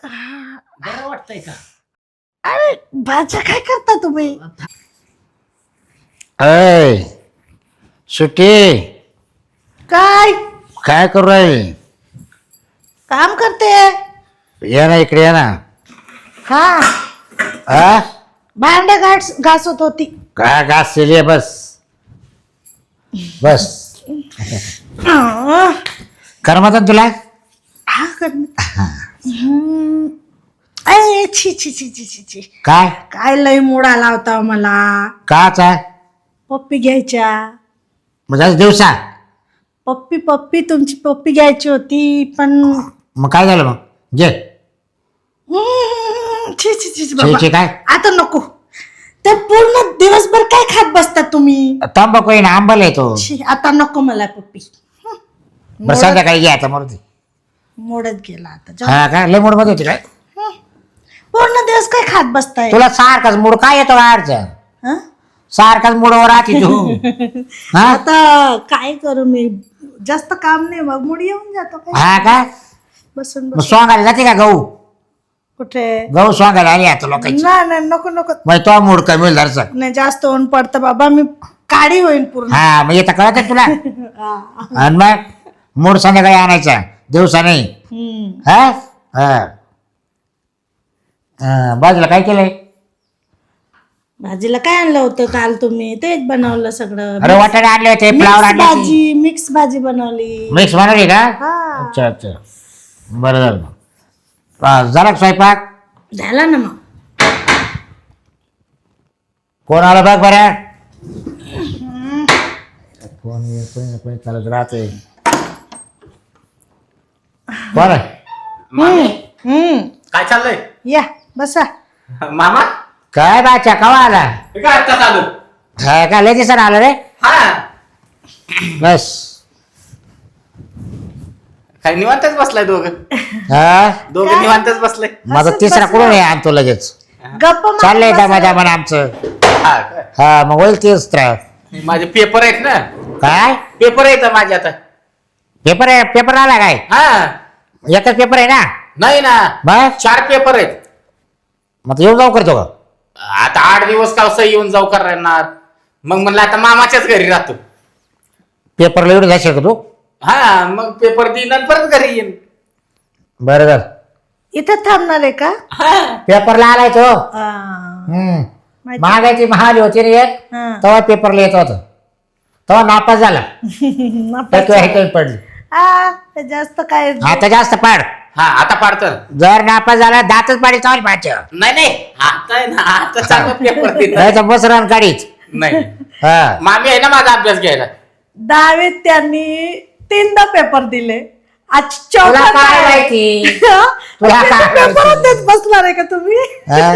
बरं वाटतंय का? अरे भाज्या काय करता तुम्ही? अय सुट्टी काय काय करू राहील? काम करते? ये ना इकडे ये ना. हा हा भांडे घासत होती. काय घास केली बस बस. हा करमत तुला? अरे छी छी छी छी छी छी काय काय लय मूड आला होता मला. काच आहे पप्पी घ्यायच्या. म्हणजे आज दिवसा पप्पी पप्पी तुमची पप्पी घ्यायची होती पण मग काय झालं मग घे. छी छी छी छी छे बाबा काय आता नको. ते पूर्ण दिवसभर काय खात बसता तुम्ही? तंबाखू आहे ना आंबल येतो. छी, आता नको मला पप्पी. बस संध्याकाळी घे आता मरू दे. मोडत गेला आता जाऊ. हा काय लय मूड मध्ये होती काय? पूर्ण दिवस काय खात बसताय? तुला सारखाच मूड काय येतो बाहेरचा? हं? सारखाच मूडवर राहते तू. हा आता काय करू मी? जास्त काम नाही मग मूड येऊन जातो काय. हा का बसून मग बसून सोंगायला जाते का गहू? कुठे? गहू सोंगायला आली आता लोकांची. नाही नाही नको नको. मग तो मूड कमी होईल जरसा. नाही जास्त ऊन पडतं बाबा मी काळी होईन पूर्ण. हा मग येतं कळत तुला. आणि मग मूड संध्याकाळी आणायचा दिवसा नाही. हम्म. हा हा बाजूला काय केलंय? भाजीला काय आणलं होतं काल तुम्ही? तेच बनवलं सगळं. अरे वाटाणे आणले होते फ्लावर मिक्स आणले होते. भाजी मिक्स भाजी बनवली. मिक्स बनवली का? हा अच्छा अच्छा बरं झालं मग. झाला का स्वयंपाक? झाला ना मग. कोण आला बघ बरं. कोणी चालत राहते. कोण आहे? मामी काय चाललंय? या बसा. मामा काय बाच्या कवा आला? हे काय आता चालू? काय काय लय दिवसानं आला रे? हा बस काय निवांतच बसलाय दोघं? हा दोघं काय? निवांतच बसले. माझा असंच तिसरा बसला. कुठून आहे आणतो लगेच. गप्पा मारत चाललंय बसा. दमा दमान आमचं. हा काय? हा मग होईल तेच त्रास. माझे पेपर आहेत ना. काय पेपर आहेत माझे आता. पेपर आहे? पेपर आला काय? हा एकच पेपर आहे ना? नाही ना, मग 4 पेपर आहेत. मग येऊन जाऊ करतो का? आता 8 दिवस कसं येऊन जाऊ करणार. मग म्हणलं आता मामाच्याच घरी राहतो. पेपरला एवढं जाशील का तू? हा मग पेपर देईन आणि परत घरी येईन. बरं झालं. इथं थांबणार आहे का? हा पेपरला आलाय तो. हा. माहिती. महागायची महाली होती रे एक. हा. तेव्हा पेपरला येत होता. तेव्हा नापास झाला. टक्केवारी कमी पडली. हा, ते जास्त काय आता जास्त पाड. हा आता पाडतो. जर नापास झाला दातच पाडी चावल पाडच्या. नाही नाही आता आहे ना, आता चांगला पेपर देत नाही तर बसरान काढीच. नाही. हा मामी आहे ना माझा अभ्यास घ्यायला. 10वीत त्यांनी 3दा पेपर दिले. आज तुला चौथा काय आहे. माहिती? हा? तुला काय पेपरच माहिती? देत बसणार आहे का तुम्ही? हा?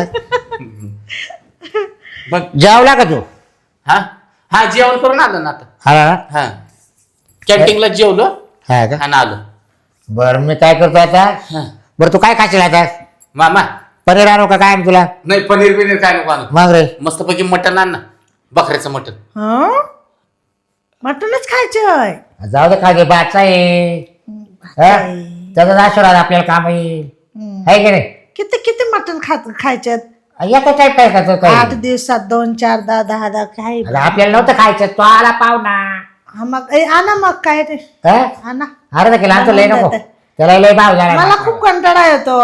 मग जेवला का तू? हा हा जेवण करून आलो ना आता. आला ना? हा कॅन्टीनला जेवलो हा का? आणि आलो. बरं मी काय करतो आता? हा. बरं तू काय खाशील आता? मामा पनीर आणू का काय आणू तुला? नाही पनीर बिनीर काय नको आणू. मग रे मस्तपैकी मटण आण ना, बकऱ्याचं मटण. हं? मटणच खायचंय. जाऊ दे खाजे बादचा आहे. हा? त्याचा आशीर्वाद आपल्याला काम येईल. आहे की नाही? किती किती मटण खायच्यात? एका टाईप काय करतो 8 काय? दिवसात 2 4 10 10 काय? अगं, आपल्याला नव्हतं खायचं तो आला पाहुणा. हा मग आणा मग काय रे. हा? आणा. अर्धा किलो आणतो लय नको. देते. त्याला लय भाव झाला. मला खूप कंटाळा येतो.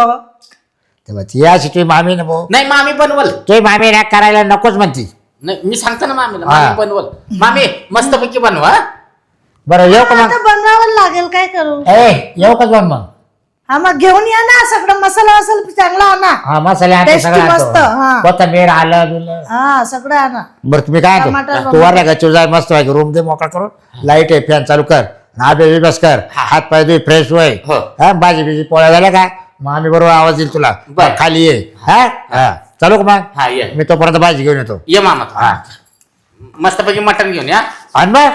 तेव्हा ती अशी तुझी मामी ना भाऊ. नाही मामी बनवल. तुझी मामी रॅक करायला नकोच म्हणती. नाही मी सांगतो ना मामीला, हा. मामी बनवल. मामी मस्तपैकी बनवा. बरं येऊ का मग? आता बनवावं लागेल काय करू. येऊ का जाऊन मग? हा मग घेऊन या ना सगळं मसाला चांगला आणा. हा मसाले आणतो Tasty सगळं मस्त, हा. आणतो. कोथिंबीर आलं बिलं. हा सगळं आणा. बरं तुम्ही काय टमाटर, आणतो? तू वरल्या गच्चीवर जाय मस्त व्हायचं रूम दे मोकळा करून. लाईट आहे फॅन चालू कर. आबे बस कर. हात पाय दे फ्रेश होय. हो. हा भाजी बिजी पोळ्या झाल्या का? मग आम्ही बरोबर आवाज येईल तुला. बरं. खाली ये. हा हा चालू का मग? हा ये मी तोपर्यंत भाजी घेऊन येतो. ये मामा. हा मस्तपैकी मटण घेऊन या. आणि मग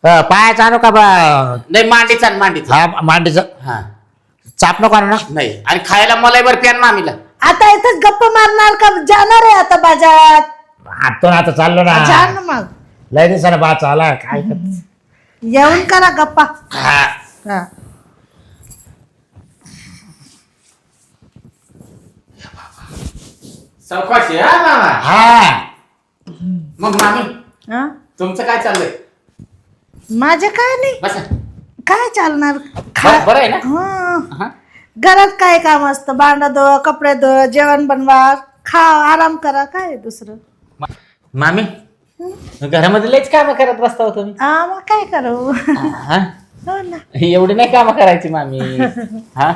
पायाचं आणू का नाही मांडीचा आण, मांडीचा. हा मांडीचं हा चाप नको आणू ना? नाही आणि खायला मलाई बर्फी आण मामीला. आता इथंच गप्पा मारणार का जाणार आहे आता बाजारात? आतो ना आता चाललो ना. जा ना मग. लय दिवसानं बाच आला काय करतो? येऊन करा गप्पा. हा हा. चौकशी हा मामा. हा मग मामी हा तुमचं काय चाललंय? माझे काय नाही, बस काय चालणार बरं आहे ना? हं. हा? घरात काय काम असतं, भांडा धुवा, कपडे धुवा, जेवण बनवा, खा, आराम करा, काय आहे दुसरं. मामी घरामध्ये लयच काम करत बसता हो तुम्ही. हा मग काय करू. हा? हो ना. एवढी नाही काम करायची मामी. हा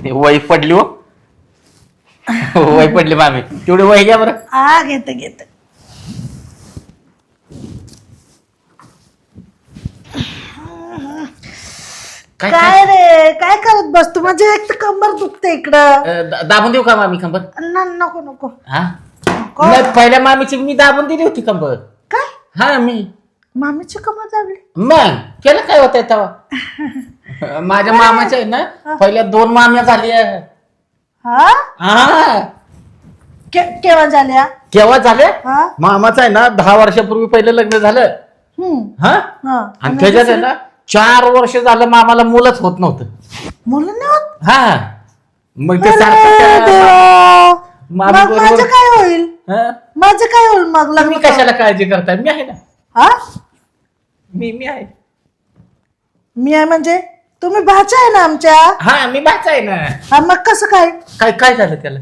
ते वय पडली हो. वय पडली मामी, तेवढी वय घ्या बरं. हा घेते घेते. काय रे काय करत बसतो, म्हणजे एक तर कंबर दुखते इकडं. दाबून देऊ का मामी कंबर? नको नको. हा नको. नाही, पहिल्या मामीची मी दाबून दिली होती कंबर. काय हा मी मामीची कमर दाबली? मग केलं काय होतंय तेव्हा. माझ्या मामाच्या आहे ना पहिल्या 2 माम्या झाल्या. हा हा केव्हा झाल्या? केव्हा झाल्या? हा मामाचं आहे ना 10 वर्षापूर्वी पहिलं लग्न झालं. हा हा. आणि त्याच्यात आहे ना 4 वर्ष झालं मामाला मुलंच होत नव्हतं. मुलं नाही होत? हा मग ते अरे सारखं देवा. मामी मग बरोबर- माझं काय होईल? हा? माझं काय होईल मग लग्न? तुम्ही कशाला काळजी करताय? मी आहे ना. हा मी आहे. मी आहे म्हणजे तुम्ही भाचा आहे ना आमच्या. हा मी बाचा आहे ना. हा मग कसं काय? काय काय झालं त्याला?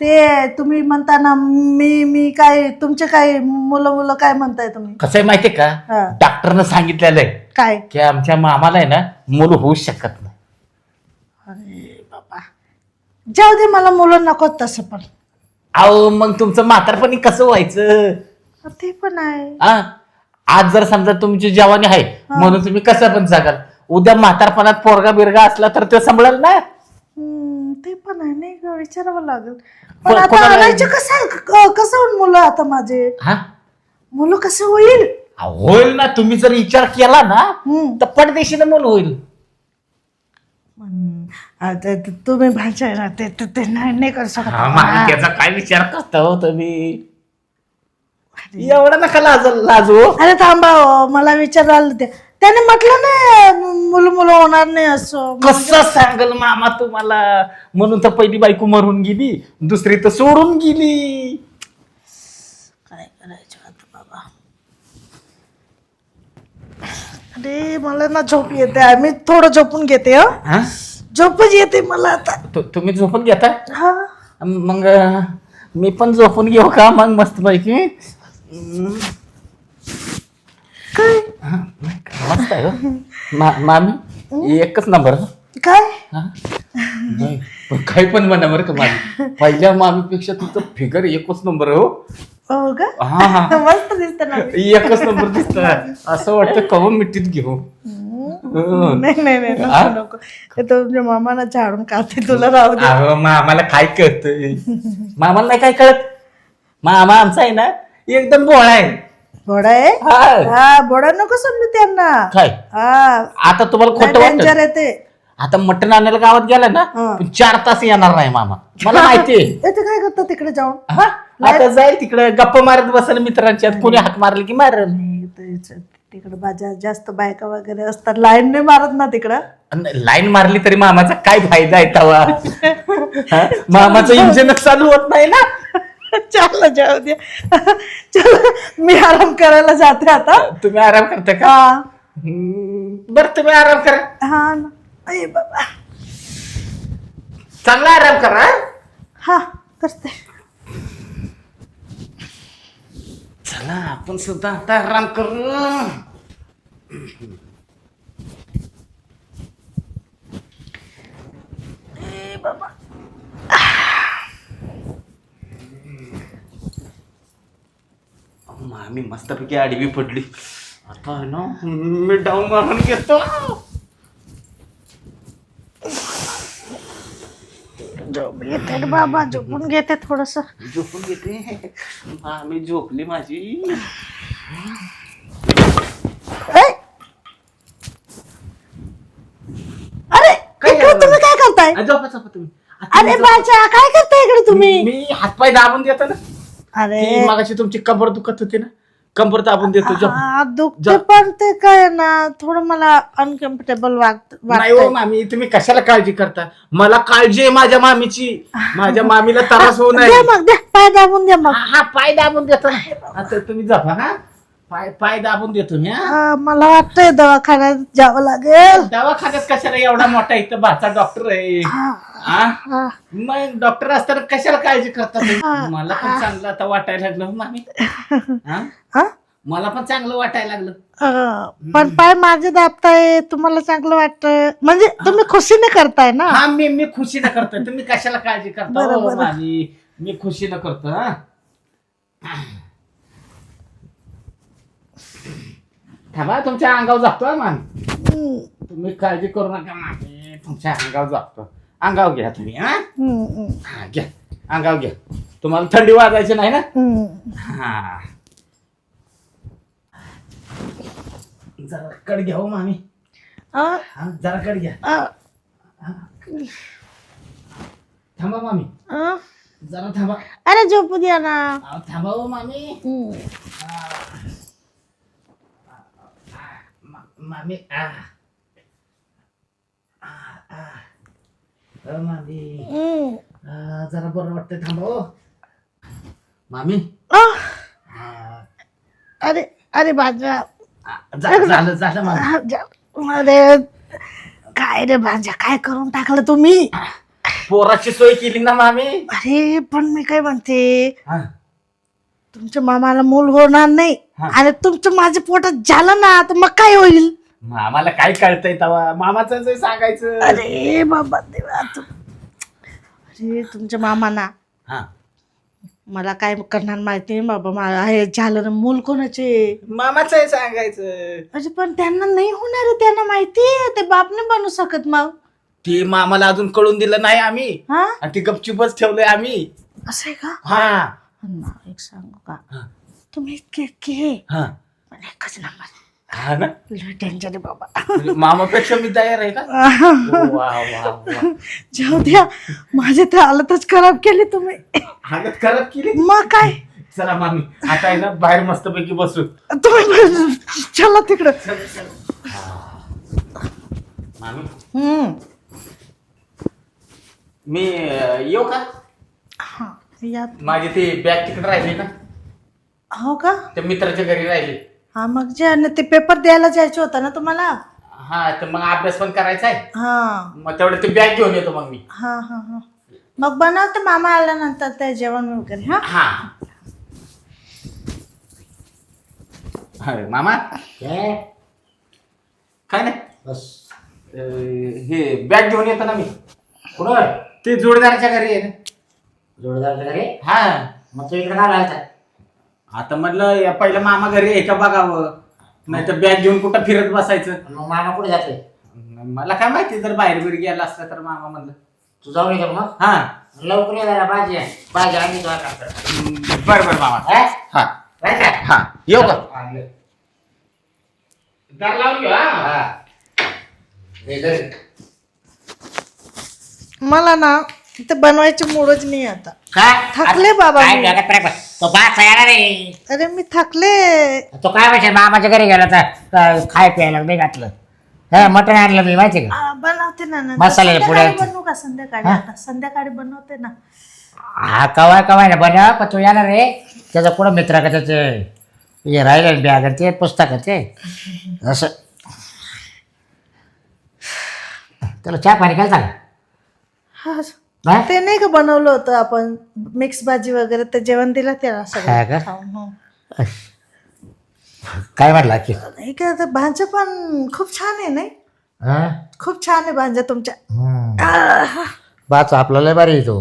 ते तुम्ही म्हणता ना मी काय तुमचे काय मुलं काय म्हणताय तुम्ही? कसं आहे माहितीये हा. का, डॉक्टरनं सांगितलेलं आहे काय? की आमच्या मामाला आहे ना मूल होऊ शकत नाही. अरे बाबा जाऊ दे, मला मुलं नको तसं पण. अहो मग तुमचं म्हातारपणी कसं व्हायचं? ते पण आहे. हा आज जर समजा तुमची जवानी आहे म्हणून तुम्ही कसं पण जगाल, उद्या म्हातारपणात पोरगा बिरगा असला तर तो सांभाळेल ना. ते पण आहे, नाही का, विचारावं लागेल. पण आता कोणाला- आणायचे कसं होईल मुलं आता माझे? हा मुलं कसं होईल? होईल ना, तुम्ही जर विचार केला ना तर पडदेशीनं मूल होईल. आता तुम्ही भाषा आहे ना, ते नाही करू शकत. हा मामी त्याचा काय विचार करता हो तुम्ही? एवढं नका लाजू. अरे थांबा हो, मला विचारायला द्या. त्याने म्हटलं ना मुलं होणार नाही असं. कसं सांगल मामा तुम्हाला? म्हणून तर पहिली बायको मरून गेली, दुसरी तर सोडून गेली. काय करायचं आता बाबा? अरे मला ना झोप येते, मी थोडं झोपून घेते. हा? झोपच येते मला आता. तुम्ही झोपून घेता? हा मग मी पण झोपून घेऊ का मग मस्त पैकी? काय मस्त आहे हो. मामी एकच नंबर. काय? हा? नाही, पण काही पण म्हणा बरं का मामी, पहिल्या मामीपेक्षा तुमचं फिगर एकच नंबर हो. हो का? हा हा मस्त दिसत ना. एकच नंबर दिसत. असं वाटतं कवा मिठीत घेऊ. नाही नको. ते तुमच्या मामाला झाडून काढते, तुला राहू दे. अहो मामाला काय कळतंय? मामाला नाही काय कळत. मामा आमचा आहे ना एकदम भोळा आहे. बोडा आहे? हा. हा बोडा नको समजू त्यांना. काय हा आता तुम्हाला खोटं डेंजर वाटत? आहे ते. आता मटण आणायला गावात गेला ना हा. 4 तास येणार नाही मामा, मला माहितीये. ते काय करतो तिकडे जाऊन? हा? आता जाईल तिकडे गप्पा मारत बसेल मित्रांच्यात, कोणी हाक मारली की मारल. तिकडे बाजार जास्त बायका वगैरे असतात, लाईन नाही मारत ना तिकडं. लाईन मारली तरी मामाचा काय फायदा आहे तवा? हा? मामाचं इंजिनच चालू होत नाही ना. चला जाऊ द्या. चला मी आराम करायला जाते आता. तुम्ही आराम करता का? हा बर तुम्ही आराम करा. हा ना. अय बाबा. चांगला आराम करा. हा करते. चला आपण सुद्धा आता आराम करू. बाबा मामी मस्तपैकी आडवी पडली. आता आहे ना मी डाऊन मारून घेतो. झोप घेते रे बाबा, झोपून घेते थोडस. झोपून घेते. मामी झोपली माझी. अरे काय इकडे झालं? तुम्ही काय करताय? झोपा झोपा तुम्ही. अरे बाचा काय करताय इकडे तुम्ही? मी हातपाय दाबून देतो ना. अरे ती मागाशी तुमची कंबर दुखत होती ना, कंबर दाबून देतो झोप. दुखते पण ते काय ना थोडं मला अनकम्फर्टेबल नाही हो मामी, तुम्ही कशाला काळजी करता? मला काळजी आहे माझ्या मामीची. माझ्या मामीला त्रास होऊ नये. मग द्या पाय दाबून द्या मग. हा पाय दाबून देतो. आता तुम्ही झोपा. हा पाय दाबून देतो मी. मला वाटतंय दवाखान्यात जावं लागेल. दवाखान्यात कशाला? एवढा मोठा इथं भाचा डॉक्टर आहे. मग डॉक्टर असताना कशाला काळजी करता तुम्ही? मला पण चांगलं आता वाटायला लागलं मामी. मला पण चांगलं वाटायला लागलं. पण पाय माझे दाबताय तुम्हाला चांगलं वाटतंय म्हणजे तुम्ही खुशीने करताय ना. हा मी खुशीनं करतोय. तुम्ही कशाला काळजी करता हो मामी? मी खुशीनं करतो. थांबा, तुमच्या अंगावर जातो मामी. तुम्ही काळजी करू नका मामी, तुमच्या अंगावर जातो. अंगावर घ्या तुम्ही. हा घ्या, अंगावर घ्या. तुम्हाला थंडी वाजायची नाही ना. हा जरा कड घ्या हो मामी. जरा कड घ्या. थांबा मामी, जरा थांबा. अरे झोपू द्या ना. थांबा हो मामी. मामी मामी जरा बरं वाटतंय. थांबा हो मामी. अरे अरे भाज्या झालं मामी. अरे काय रे भाज्या काय करून टाकलं तुम्ही? पोराची सोय केली ना मामी. अरे पण मी काय म्हणते, तुमच्या मामाला मूल होणार नाही आणि तुमचं माझ्या पोटात झालं ना तर मग काय होईल? मामाला काय कळतंय तेव्हा? मामाचं जे सांगायचं. अरे बाबा देवा अरे तुमच्या मामाना मला काय करणार माहिती नाही बाबा. मला हे झालं ना मूल कोणाचे? मामाचं सांगायचं. म्हणजे पण त्यांना नाही होणार आहे, त्यांना माहिती आहे. ते बाप नाही बनू शकत. मग ती मामाला अजून कळून दिलं नाही आम्ही. आणि ती गपचूपच ठेवलंय आम्ही. असं आहे का? हा एक सांगू का, तुम्ही इतके पण एकच नंबर. हा ना, टेन्शन आहे बाबा. मामापेक्षा मी तयार आहे का? जाऊ द्या, माझे तर हालतच खराब केली तुम्ही. हालत खराब केली मग काय. चला मामी, आता आहे ना बाहेर मस्तपैकी बसू. तुम्ही चला तिकडं. मामी मी येऊ का? या. माझी ती बॅग तिकडे राहिली ना. हो का? त्या मित्राच्या घरी राहिली. हा मग जे ते पेपर द्यायला जायचं होतं ना तुम्हाला. हा तर मग अभ्यास पण करायचा आहे. मग तेवढं ते बॅग घेऊन येतो मग मी. मग बनवते मामा आल्यानंतर ते जेवण वगैरे. मामा काय नाही, हे बॅग घेऊन येतो ना मी. कुठं? ते जोडदाराच्या घरी आहे ना. जोडदारच्या घरी? मग तू इकडे काय लावायचा? आता म्हटलं पहिलं मामा घरी आहे का बघावं, नाही तर बॅग घेऊन कुठं फिरत बसायचं. मग मामा कुठे जाते? मला काय माहिती, जर बाहेर बिर गेला असला तर मामा म्हणलं. तू जाऊन येतो मग. लवकर ये जरा. भाजी आणि बरं मामा. येऊ का? दार लावून घेऊ. मला ना ते बनवायचे मूडच नाही आता. काय थकले बाबा मी. तो बाच येणार रे. अरे मी थकले. तो काय माहिती मामाच्या घरी गेला तर खाय प्यायला नाही घातलं. मटण आणलं मी माहिती का. बनवते ना. मसाले पुढे बनवू का संध्याकाळी? आता संध्याकाळी बनवते ना. कवाय ना बनव. पण तू येणार रे. त्याचा कुठं मित्र का त्याचे हे राहिले बॅग ते पुस्तक ते असं. त्याला चहा पाणी काय सांग. ते नाही का बनवलं होतं आपण मिक्स भाजी वगैरे, ते जेवण दिलं त्याला सगळं खाऊन. काय म्हटलं की नाही का ते भाज्या पण खूप छान आहे. नाही खूप छान आहे भाज्या तुमच्या. बाच आपला लय भारी तो.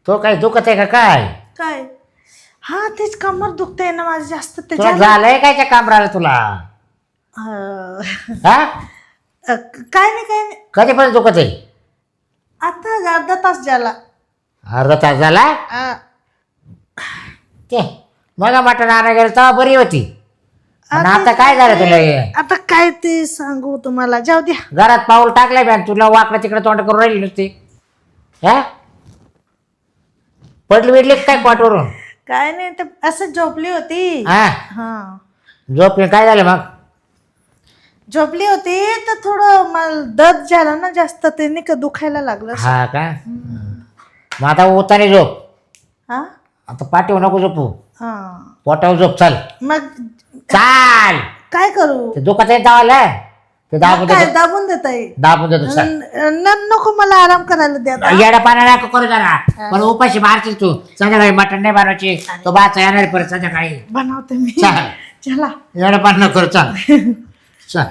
तो काय दुखत आहे का काय? काय तेच कमर दुखते ना माझी जास्त. तुला झालंय काय काम राहिलं तुला? काय नाही. कधीपर्यंत दुखत आहे? आता अर्धा तास झाला. अर्धा तास झाला? ते मग मटण आणायला गेलं तेव्हा बरी होती. आता काय झालं तुला? आता काय ते सांगू तुम्हाला. जाऊ द्या. घरात पाऊल टाकलंय बॅन तुला वाकडं तिकडे तोंड करून राहिली नुसती. पडली बिडली काय पाठवरून? काय नाही ते असं झोपली होती. हा हा झोपले काय झालं मग? झोपली होती तर थोडं मला दर्द झाला ना जास्त, ते नाही का दुखायला लागलं. हा का मग आता उताने झोप. हा आता पाठीवर नको झोपू, हा पोटावर झोप. चाल मग चाल. काय करू? ते दुखत आहे दावाला ते दाबून काय देतो, दाबून देता येईल? दाबून देतो. चाल नको मला आराम करायला द्या आता. येडा पाण्याला करू जरा, पण उपाशी मारशील तू. संध्याकाळी मटण नाही बनवायची, तो बाचा येणार परत संध्याकाळी. बनवते मी. चाल चला येडा पाणी नको करू. चाल चाल.